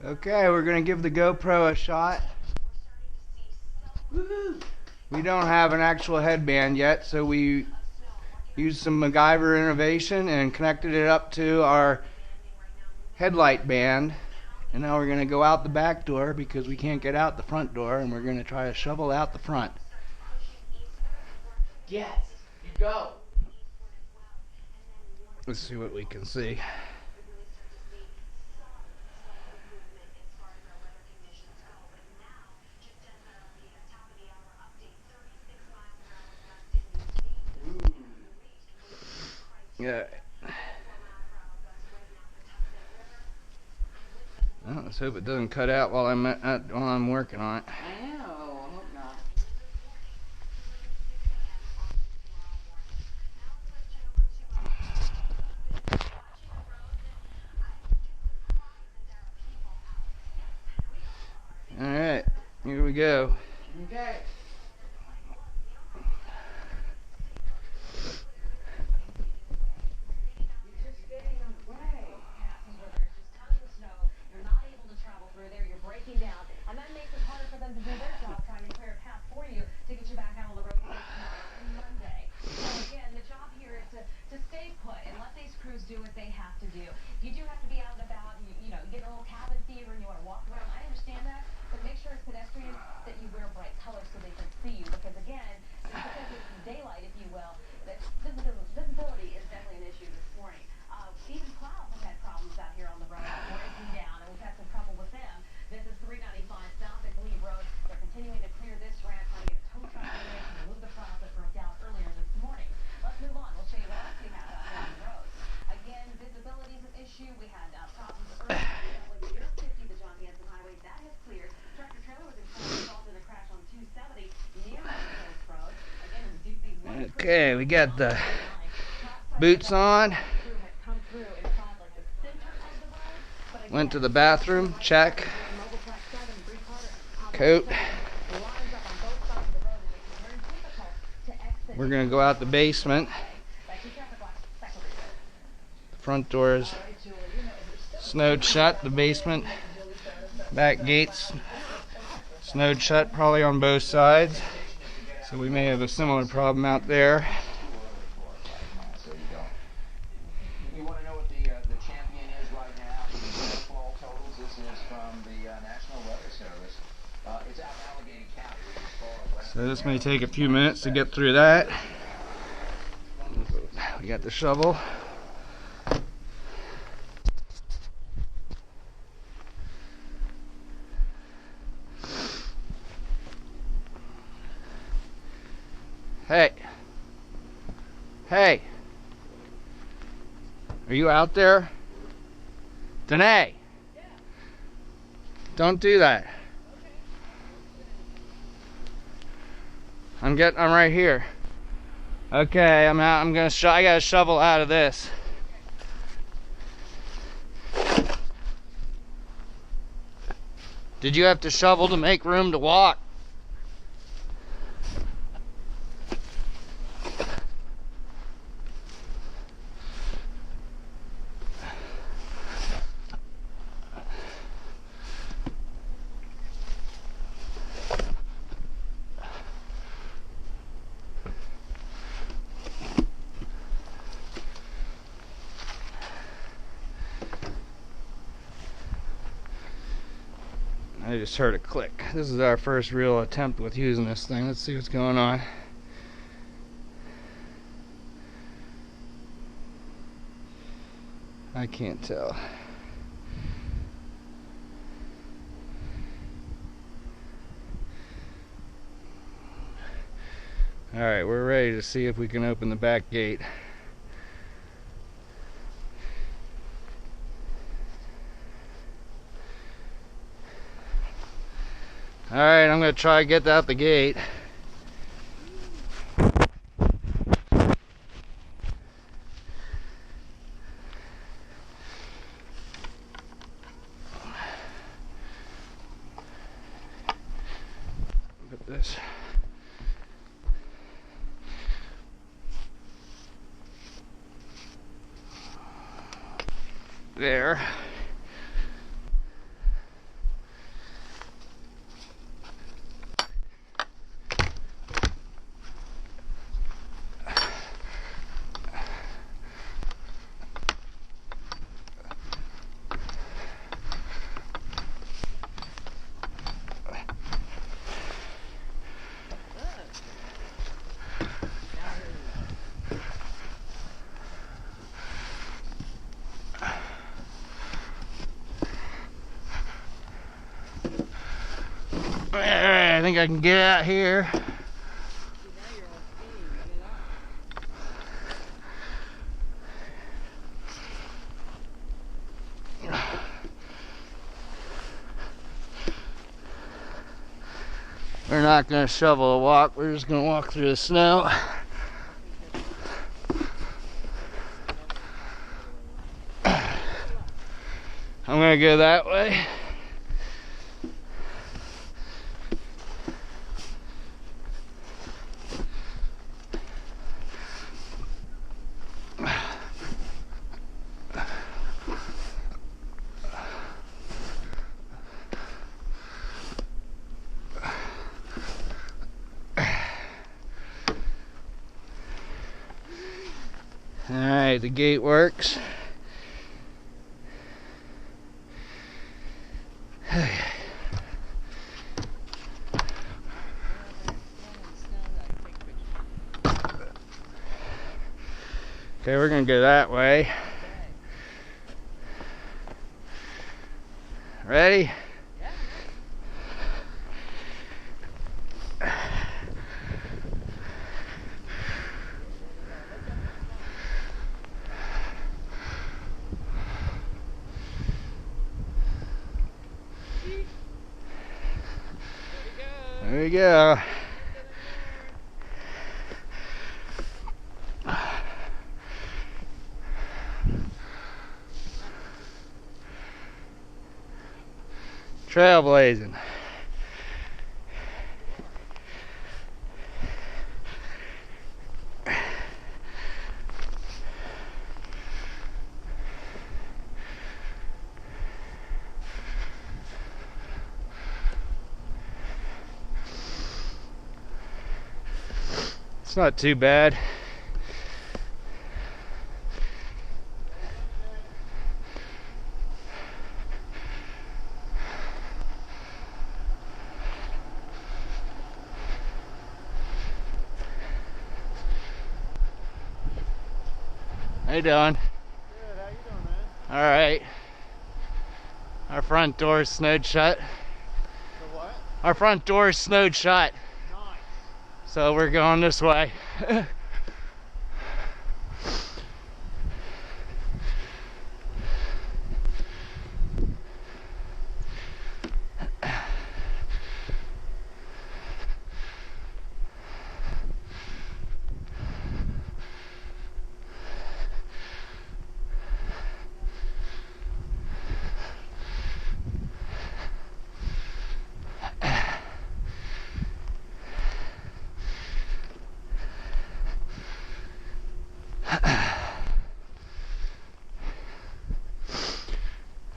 Okay, we're gonna give the GoPro a shot. Woohoo! We don't have an actual headband yet, so we used some MacGyver innovation and connected it up to our headlight band. And now we're gonna go out the back door because we can't get out the front door, and we're gonna try to shovel out the front. Yes, you go. Let's see what we can see. Yeah. Well, let's hope it doesn't cut out while I'm working on it. I know. I hope not. All right, here we go. Okay. Do what they have to do. If you do have to be out and about, you get a little cabin fever and you want to walk around, I understand that, but make sure as pedestrians that you wear bright colors so they can see you, because again, because it's daylight, if you will, that visibility is definitely an issue this morning. Even clouds have had problems out here on the road, breaking down, and we've had some trouble with them. This is 395 south at Lee Road. They're continuing to clear this ramp, trying to get a tow truck in there to remove the clouds that broke down earlier this morning. Let's move on. We'll show you what else we have out here on the road. Again, visibility is an issue. We had problems earlier with your 50, the John Hanson Highway. That has cleared. Tractor trailer was involved in a crash on 270 near Hills Road. Again, in the Okay, we got the boots on. Went to the bathroom, check. Coat. We're gonna go out the basement. The front door is snowed shut. The basement back gates snowed shut, probably on both sides. So we may have a similar problem out there. You want to know what the champion is right now? The fall totals. This is from the National Weather Service. It's out in Allegheny County, which is far west. So this may take a few minutes to get through that. We got the shovel. Hey. Hey. Are you out there? Danae. Yeah. Don't do that. Okay. I'm right here. Okay, I'm out. I got to shovel out of this. Did you have to shovel to make room to walk? I just heard a click. This is our first real attempt with using this thing. Let's see what's going on. I can't tell. Alright, we're ready to see if we can open the back gate. Alright, I'm going to try to get out the gate. Put this there. think I can get out here. We're not going to shovel a walk, we're just going to walk through the snow. I'm going to go that way. Alright, the gate works. Okay, we're gonna go that way. Ready? There we go. Trailblazing. It's not too bad. How you doing? Good, how you doing, man? All right. Our front door is snowed shut. The what? Our front door is snowed shut. Nice. So we're going this way.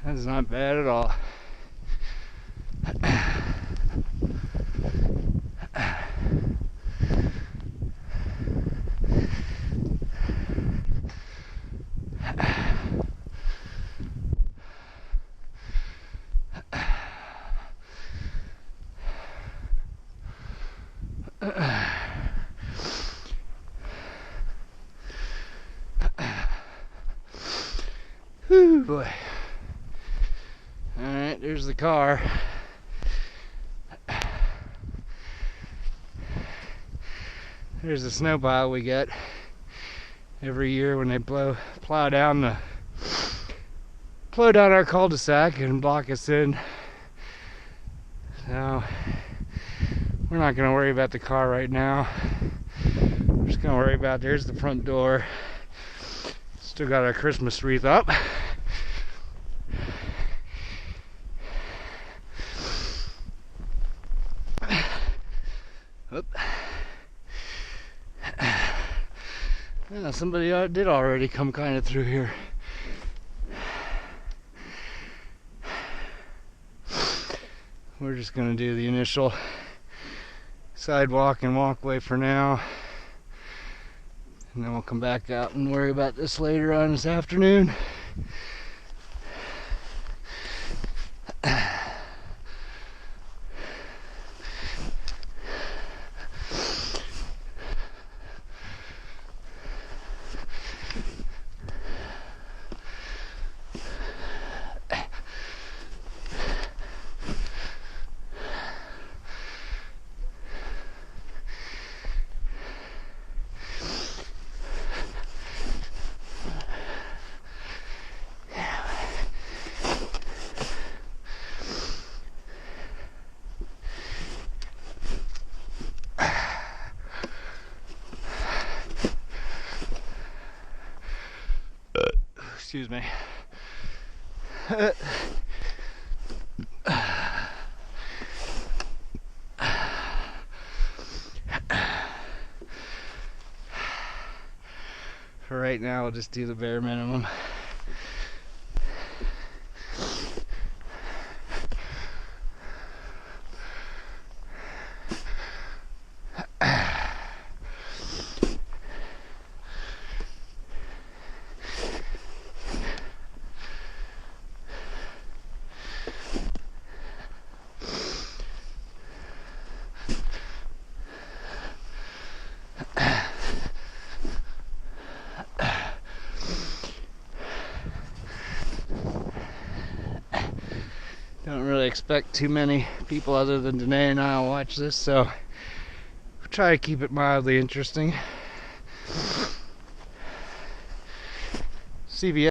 That's not bad at all. Whew, boy. Alright, there's the car. There's the snow pile we get every year when they plow down our cul-de-sac and block us in. So we're not going to worry about the car right now. We're just going to worry about, there's the front door. Still got our Christmas wreath up. Oop. Yeah, somebody did already come kind of through here. We're just going to do the initial sidewalk and walkway for now. And then we'll come back out and worry about this later on this afternoon. Excuse me. For right now, we'll just do the bare minimum. Don't really expect too many people other than Danae and I will watch this, so we'll try to keep it mildly interesting. CBS